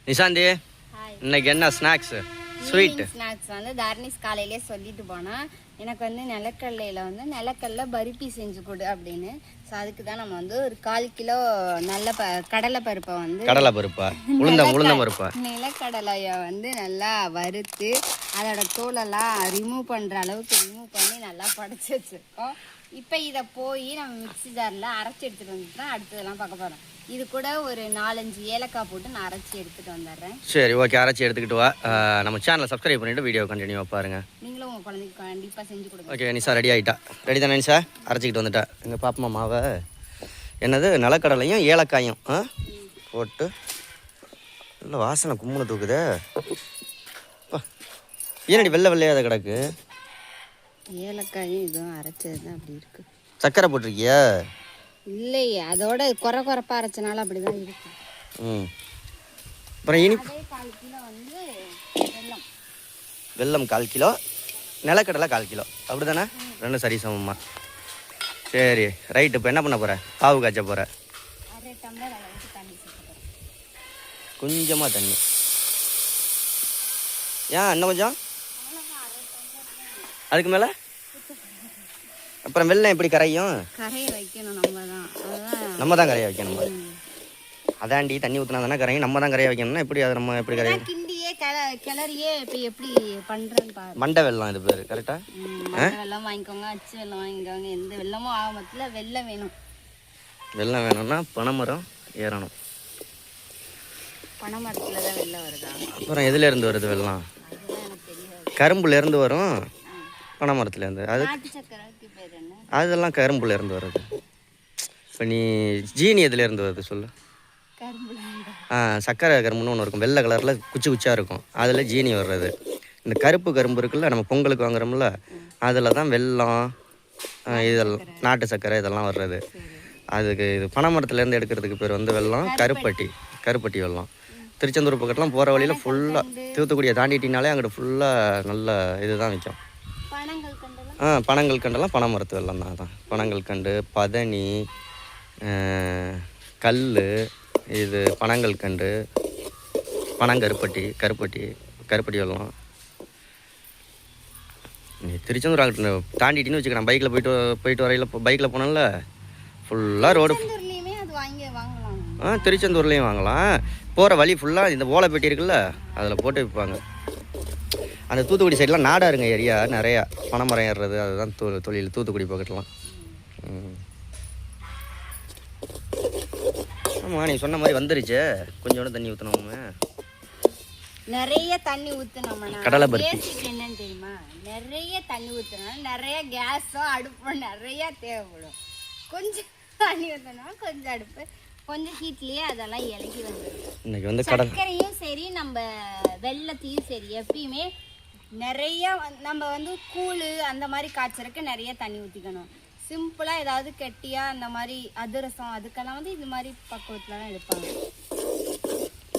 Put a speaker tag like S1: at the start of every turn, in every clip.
S1: நிஷாந்தி, இன்னைக்கு என்ன snacks? Sweet
S2: snacks வந்து தார்னிஸ் காலையிலே சொல்லிட்டு போனால் எனக்கு வந்து நிலக்கடலையில் வந்து நிலக்கடலை பருப்பி செஞ்சு கொடு அப்படின்னு. ஸோ அதுக்கு தான் நம்ம வந்து ஒரு 1/4 கிலோ நல்ல கடலை பருப்பை வந்து
S1: உளுந்தம் பருப்பா
S2: நிலக்கடலையை வந்து நல்லா வறுத்து அதோட தோலெல்லாம் ரிமூவ் பண்ணுற அளவுக்கு ரிமூவ் பண்ணி நல்லா படைச்சி வச்சுருக்கோம். இப்போ இதை போய் நம்ம மிக்ஸி ஜாரில் அரைச்சி எடுத்துகிட்டு வந்துட்டு தான் அடுத்ததெல்லாம் பார்க்க போகிறோம். இது கூட ஒரு 4-5 ஏலக்காய் போட்டு நான் அரைச்சி எடுத்துகிட்டு வந்துடுறேன்.
S1: சரி, ஓகே, அரைச்சி எடுத்துக்கிட்டு வா. நம்ம சேனலை சப்ஸ்கிரைப் பண்ணிவிட்டு வீடியோ கண்டினியூ பாருங்கள்.
S2: நீங்களும் உங்கள் குழந்தைக்கு கண்டிப்பாக செஞ்சு கொடுங்க.
S1: ஓகே நிஷா, ரெடி ஆகிட்டா? ரெடி தானே நிஷா? அரைச்சிக்கிட்டு வந்துட்டா. எங்கள் பாப்பமா மாவை என்னது நிலக்கடலையும் ஏலக்காயும் போட்டு இல்லை வாசனை கும்முன்னு தூக்குதே. ஏனடி வெள்ளை வெள்ளையாத கிடக்கு?
S2: ஏலக்காயும் இதுவும் அரைச்சது தான் அப்படி இருக்கு.
S1: சர்க்கரை போட்டிருக்கியா?
S2: இல்லையே, அதோட குறை அரைச்சனால அப்படிதான் இருக்கு.
S1: அப்புறம் இனிப்பு
S2: 1/4 கிலோ வந்து
S1: வெல்லம் 1/4 கிலோ, நிலக்கடலை 1/4 கிலோ, அப்படி தானே? ரெண்டும் சரி சமமா. சரி ரைட்டு. இப்போ என்ன பண்ண போகிற? பாவு காய்ச்ச போகிற?
S2: 1/2 டம்ளர் அளவுக்கு தண்ணி சேர்த்துக்கிறேன்.
S1: கொஞ்சமாக தண்ணி. ஏன் இன்னும் கொஞ்சம்? அதுக்கு மேலே அப்புறம் வெள்ளம் எப்படி கரையும்?
S2: கரைய வைக்கணும்
S1: நம்ம தான் கரைய வைக்கணும். அதாண்டி தண்ணி ஊற்றினா தானே கரையும். நம்ம தான் கரைய வைக்கணும்னா எப்படி? அது நம்ம எப்படி கரையும்?
S2: கிண்டியே கிளறியே இப்போ எப்படி பண்ணுறேன்னு பாரு.
S1: மண்டை வெல்லம் இது பேர் கரெக்டாக?
S2: வெல்லம் வாங்கிக்கோங்க, அச்சு வெல்லம் வாங்கிக்கோங்க, எந்த வெல்லமும் ஆக மொத்தத்தில் வெல்லம் வேணும்.
S1: வெல்லம் வேணும்னா பனைமரம் ஏறணும்.
S2: பனைமரத்தில் தான் வெல்லம் வருதா?
S1: அப்புறம் எதுலேருந்து வருது வெல்லம்? கரும்புலேருந்து வரும், பனைமரத்துலேருந்து. அது அதெல்லாம் கரும்புலேருந்து வருது. இப்போ நீ ஜீனி எதுலேருந்து வருது சொல்லு? சக்கரை கரும்புன்னு ஒன்று இருக்கும், வெள்ளை கலரில் குச்சி குச்சியாக இருக்கும், அதில் ஜீனி வர்றது. இந்த கருப்பு கரும்பு இருக்குல்ல, நம்ம பொங்கலுக்கு வாங்குறோம்ல, அதில் தான் வெல்லம், இதெல்லாம் நாட்டு சர்க்கரை இதெல்லாம் வர்றது. அதுக்கு இது பனைமரத்துலேருந்து எடுக்கிறதுக்கு பேர் வந்து வெல்லம் கருப்பட்டி வெல்லம். திருச்செந்தூர் பக்கத்துலாம் போகிற வழியில் ஃபுல்லாக தூத்துக்குடியை தாண்டிட்டினாலே அங்கிட்டு ஃபுல்லாக நல்ல இதுதான் விற்கும். பனங்கள் கண்டெல்லாம் பனைமரத்து வெல்லம் தான். பனங்கள் கண்டு, பதனி, கல், இது பனங்கள் கண்டு, கருப்பட்டி வெல்லம். நீ திருச்செந்தூர் ஆகட்டு தாண்டிட்டின்னு வச்சுக்கிறேன். பைக்கில் போயிட்டு வரையில் பைக்கில் போனோம்ல, ஃபுல்லாக ரோடு. திருச்செந்தூர்லேயும் வாங்கலாம். போகிற வழி ஃபுல்லாக இந்த ஓலை பெட்டி இருக்குல்ல, அதில் போட்டு விற்பாங்க. அந்த தூத்துக்குடி சைட்லாம் நாடாருங்க ஏரியா நிறையா, பனைமரம் ஏறுறது அதுதான் தொழில் தூத்துக்குடி பக்கத்துலாம். ஆமாம், நீ சொன்ன மாதிரி வந்துருச்சு. கொஞ்சோண்டு தண்ணி ஊற்றணுமே,
S2: நிறைய தண்ணி ஊற்றணும்னா
S1: கடலை பருப்பி
S2: என்னன்னு தெரியுமா? நிறைய தண்ணி ஊற்றணும், நிறைய கேஸோ அடுப்போ நிறைய தேவைப்படும். கொஞ்சம் தண்ணி ஊற்றணும், கொஞ்சம் அடுப்பு, கொஞ்சம் ஹீட்லேயே அதெல்லாம் இலகி வந்துடும்.
S1: இன்னைக்கு வந்து
S2: சர்க்கரையும் சரி நம்ம வெள்ளத்தையும் சரி எப்பயுமே நிறைய நம்ம வந்து கூழ் அந்த மாதிரி காய்ச்சறதுக்கு நிறைய தண்ணி ஊற்றிக்கணும். சிம்பிளாக ஏதாவது கெட்டியாக அந்த மாதிரி அதிரசம் அதுக்கெல்லாம் வந்து இந்த மாதிரி பக்குவத்தில் தான் எடுப்பாங்க.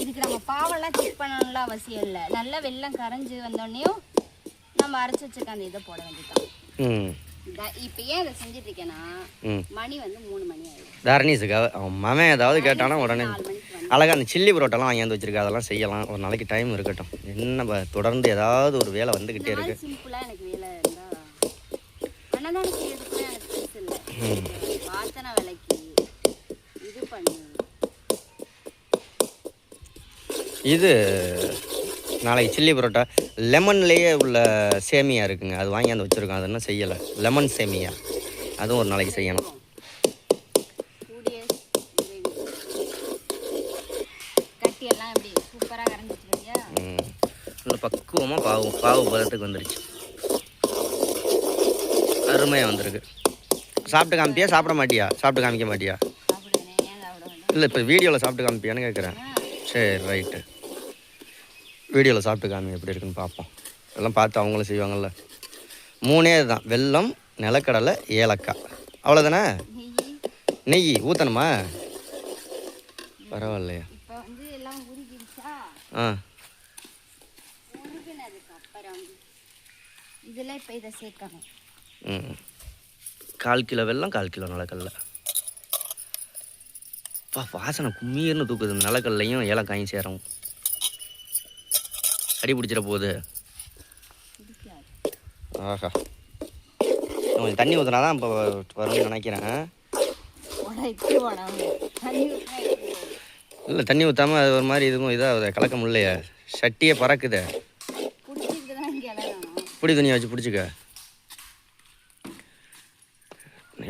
S2: இதுக்கு நம்ம பாவெல்லாம் செக் பண்ணணும்ல அவசியம் இல்லை. நல்லா வெல்லம் கரைஞ்சி வந்தோடனையும் நம்ம அரைச்சி வச்சுக்க அந்த இதை போட வேண்டியதான். இப்போ ஏன் இதை செஞ்சுட்டு இருக்கேன்னா மணி வந்து 3 மணி ஆயிடும்.
S1: தாரணீஸுக்காக அவன் மவன் ஏதாவது கேட்டானா உடனே அழகாக அந்த சில்லி புரோட்டெல்லாம் வாங்கி வந்து வச்சிருக்கா. அதெல்லாம் செய்யலாம், ஒரு நாளைக்கு டைம் இருக்கட்டும். என்ன தொடர்ந்து ஏதாவது ஒரு வேலை வந்துக்கிட்டே இருக்கு.
S2: சிம்பிளாக எனக்கு வேலை இருந்தால் அன்னதானம் செய்யறதுக்குமே எனக்கு பெருசு இல்லை. பாத்தனை விலைக்கு இது பண்ணி
S1: இது நாளைக்கு சில்லி பரோட்டா லெமன்லேயே உள்ள சேமியா இருக்குங்க, அது வாங்கி வந்து வச்சுருக்கோம். அது இன்னும் செய்யலை, லெமன் சேமியா, அதுவும் ஒரு நாளைக்கு செய்யணும். இன்னும் பக்குவமாக பாவு பதத்துக்கு வந்துருச்சு, அருமையாக வந்திருக்கு. சாப்பிட்டு காமிப்பியா? சாப்பிட மாட்டியா? சாப்பிட்டு காமிக்க மாட்டியா? இல்லை, இப்போ வீடியோவில் சாப்பிட்டு காமிப்பியான்னு கேட்குறேன். சரி ரைட்டு, வீடியோவில் சாப்பிட்டு காமி எப்படி இருக்குன்னு பார்ப்போம். எல்லாம் பார்த்து அவங்களும் செய்வாங்கள்ல. 3 தான், வெல்லம், நிலக்கடலை, ஏலக்காய், அவ்வளோதானே? நெய் ஊற்றணுமா? பரவாயில்லையா?
S2: இதில் இப்போ இதை சேர்க்கணும்.
S1: 1/4 கிலோ வெல்லம், 1/4 கிலோ நிலக்கடலை. வாசனை கும்மீர்னு தூக்குது. நிலக்கடலையும் ஏலக்காயும் சேரும். அடி பிடிச்சிட போகுது. ஆஹா, கொஞ்சம் தண்ணி ஊற்றினா தான் இப்போ வரும்னு நினைக்கிறேன். இல்லை, தண்ணி ஊற்றாமல் அது ஒரு மாதிரி இதுவும் இதாக கலக்க முடியலையே, சட்டியே பறக்குதே. பிடி துணியை வச்சு பிடிச்சிக்க.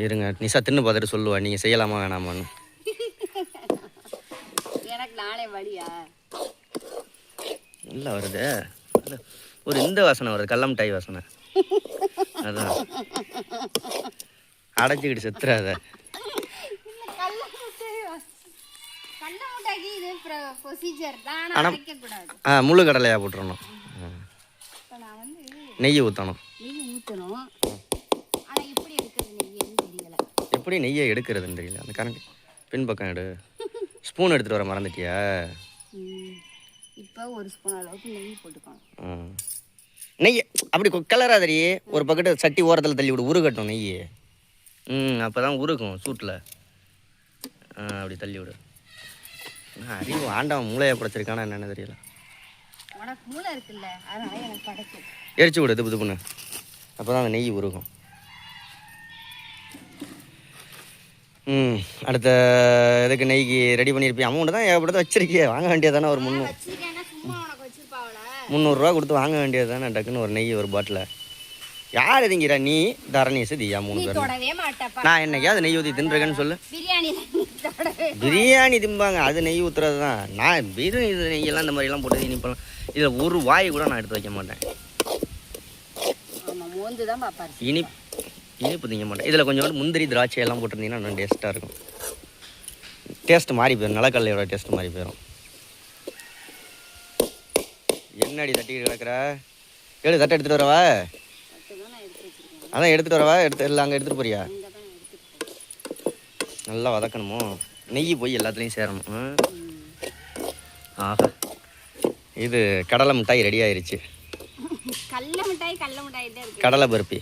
S1: இருங்க, நிஷா தின்னு பார்த்துட்டு சொல்லுவா நீங்கள் செய்யலாமா வேணாமான்னு.
S2: எனக்கு நாளே வழியா
S1: இல்லை வருது ஒரு இந்த வாசனை வருது, கடல மிட்டாய் வாசனை. அதான் அடைச்சிக்கிட்டு செத்துறாத. ஆனால் முழு கடலையாக போட்டுறணும். நெய் ஊற்றணும். எப்படி நெய்யை எடுக்கிறதுன்னு தெரியல. அந்த கரண்ட் பின்பக்கம் எடு. ஸ்பூன் எடுத்துகிட்டு வர மறந்துட்டியா?
S2: இப்போ ஒரு ஸ்பூன் அளவுக்கு நெய் போட்டுக்கணும்.
S1: நெய் அப்படி கிளறாதடி, ஒரு பக்கெட்டு சட்டி ஓரத்தில் தள்ளி விடு, உருகட்டும் நெய். அப்போ தான் உருகும் சூட்டில். அப்படி தள்ளி விடு. அறிவு ஆண்டவன் மூளையை படைச்சிருக்கானா என்னென்னு தெரியல.
S2: உனக்கு மூளை இருக்குல்ல, அதனால எனக்கு படைக்கும்.
S1: எரிச்சு விடு இது புதுப்புண்ணு, அப்போ தான் அந்த நெய் உருகும். அடுத்த இதுக்கு நெய்க்கு ரெடி பண்ணியிருப்பேன். அமௌண்ட்டு தான் ஏற்படுத்த வச்சிருக்கியே, வாங்க வேண்டியது தானே. ஒரு 300 கொடுத்து வாங்க வேண்டியது தானே டக்குன்னு ஒரு நெய் ஒரு பாட்டில். யார் எதுங்கிறா? நீ, தரணீஸ், தியா, 3 பேர். நான் என்னைக்காவது நெய் ஊற்றி தின்றுருக்கேன்னு சொல்லு. பிரியாணி திம்பாங்க, அது நெய் ஊற்றுறது தான். நான் வெறும் இது நெய்யெல்லாம் இந்த மாதிரிலாம் போட்டு இனிப்பெல்லாம் இதில் ஒரு வாய் கூட நான் எடுத்து வைக்க மாட்டேன். இனிப்பு திங்க மாட்டேன். இதில் கொஞ்சம் முந்திரி திராட்சை எல்லாம் போட்டிருந்தீங்கன்னா இன்னும் டேஸ்ட்டாக இருக்கும். டேஸ்ட்டு மாறி போயிடும், நிலக்கடலையோட டேஸ்ட்டு மாறி போயிடும். என்னடி தட்டிட்டு கிடக்குற? தட்டை எடுத்துகிட்டு வரவா? அதான் எடுத்துகிட்டு வரவா? இல்லை அங்கே எடுத்துகிட்டு போறியா? நல்லா வதக்கணுமோ, நெய் போய் எல்லாத்துலேயும் சேரணும். ஆஹா, இது கடலை மிட்டாய் ரெடி ஆயிடுச்சு. கடலை பருப்பி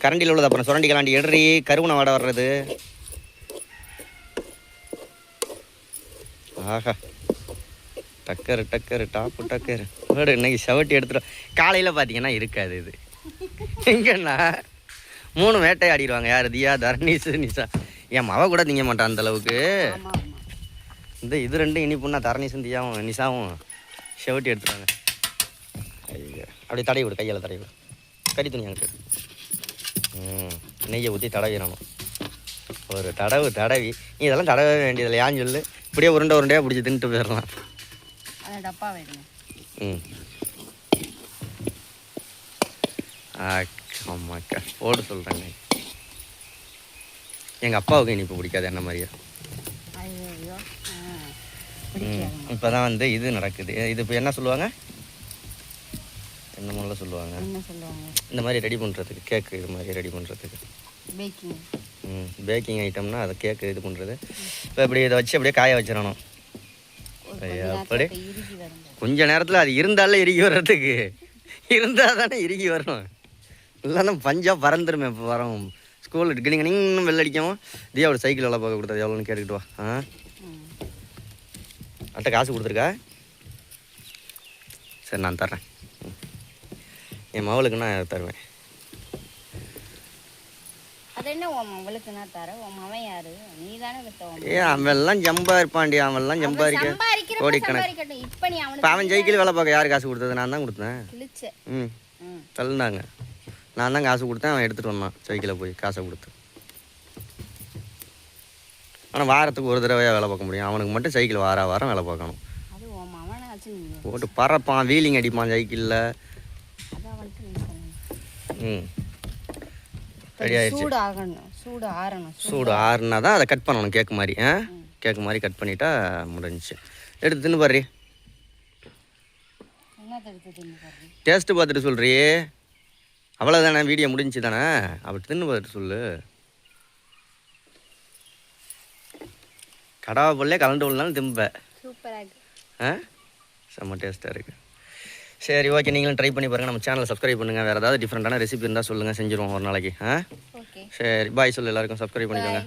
S1: கரண்டியில் உள்ளது. அப்புறம் சுரண்டி கலாண்டி எடுறி, கருவுனை வாடை வர்றது. ஆஹா, டக்கரு டக்கரு டாப்பு டக்கரு வேடு. இன்னைக்கு செவட்டி எடுத்துகிட்டு காலையில் பார்த்தீங்கன்னா இருக்காது. இது எங்கன்னா 3 வேட்டை ஆடிடுவாங்க. யார்? தியா, தரணீஸ், நிஷா. என் மவ கூட திங்க மாட்டான் அந்த அளவுக்கு. இது ரெண்டும் இனிப்புன்னா தரணீஸும் தியாவும் நிஷாவும் செவட்டி எடுத்துருவாங்க. அப்படி தடவி விடு, கையால் தடவி விடு. கறி துணி அங்கிட்டு நெய்யை ஊற்றி தடவிடணும். ஒரு தடவி நீ இதெல்லாம் தடவே வேண்டியதில்லை. ஏன்னு சொல்லு, இப்படியே உருண்டையாக பிடிச்சி தின்ட்டு போயிடலாம்.
S2: டப்பா வேணும்.
S1: ஆமாக்கா போடு சொல்கிறேங்க. எங்கள் அப்பாவுக்கு இனிப்பு பிடிக்காது என்ன மாதிரியா. இப்போ தான் வந்து இது நடக்குது. இது இப்போ என்ன சொல்லுவாங்க, என்ன மாதிரிலாம் சொல்லுவாங்க, இந்த மாதிரி ரெடி பண்ணுறதுக்கு, கேக்கு இது மாதிரி ரெடி பண்ணுறதுக்கு பேக்கிங் ஐட்டம்னா அதை கேக்கு இது பண்ணுறது. இப்போ இப்படி இதை வச்சு அப்படியே காய வச்சிடணும். அப்படி கொஞ்ச நேரத்தில் அது இருந்தாலே இறுகி வர்றதுக்கு இருந்தால் தானே இறுகி வரும். இல்லைன்னா பஞ்சாக பறந்துருமே. இப்போ வரோம் ஸ்கூல் கிளிங்க இன்னும் வெள்ள அடிக்கவும் தியாவோட சைக்கிள் எல்லாம் பார்க்க கொடுத்தது எவ்வளோன்னு கேட்டுக்கிட்டு வா. அட்ட காசு கொடுத்துருக்கா? சரி நான் தர்றேன். என் மவளுக்கு நான் தருவேன். அவன்லாம் ஜம்பா இருப்பான்டி, அவன்லாம் சம்பாதிக்க கோடிக்கணக்கு. இப்போ அவன் சைக்கிள் வேலை பார்க்க யார் காசு கொடுத்தது? நான் தான் கொடுத்தேன். தள்ளுனாங்க, நான் தான் காசு கொடுத்தேன். அவன் எடுத்துகிட்டு வந்தான் சைக்கிளை போய் காசை கொடுத்து. ஆனால் வாரத்துக்கு ஒரு தடவையாக வேலை பார்க்க முடியும். அவனுக்கு மட்டும் சைக்கிள் வாரம் வேலை பார்க்கணும். போட்டு பறப்பான், வீலிங் அடிப்பான் சைக்கிளில். ரெடி ஆயிடுச்சு. சூடு ஆறுனா தான் அதை கட் பண்ணணும். கேக்கு மாதிரி கேக்கு மாதிரி கட் பண்ணிட்டா முடிஞ்சிச்சு. எடுத்து தின்னு பாரு. டேஸ்ட்டு பார்த்துட்டு சொல்றீ. அவ்வளோதானே, வீடியோ முடிஞ்சு தானே. அப்படி தின்னு பார்த்துட்டு சொல்லு. கடாவை பொருளே கலண்டு விடனாலும் திம்ப. செம்ம டேஸ்ட்டாக இருக்குது. சரி ஓகே, நீங்களும் ட்ரை பண்ணி பாருங்கள். நம்ம சேனலை சப்ஸ்கிரைப் பண்ணுங்கள். வேறு ஏதாவது டிஃப்ரெண்ட்டான ரெசிபி இருந்தால் சொல்லுங்கள், செஞ்சுருவோம் ஒரு நாளைக்கு. சரி பாய் சொல்லு எல்லாருக்கும். சப்ஸ்கிரைப் பண்ணிக்கோங்க.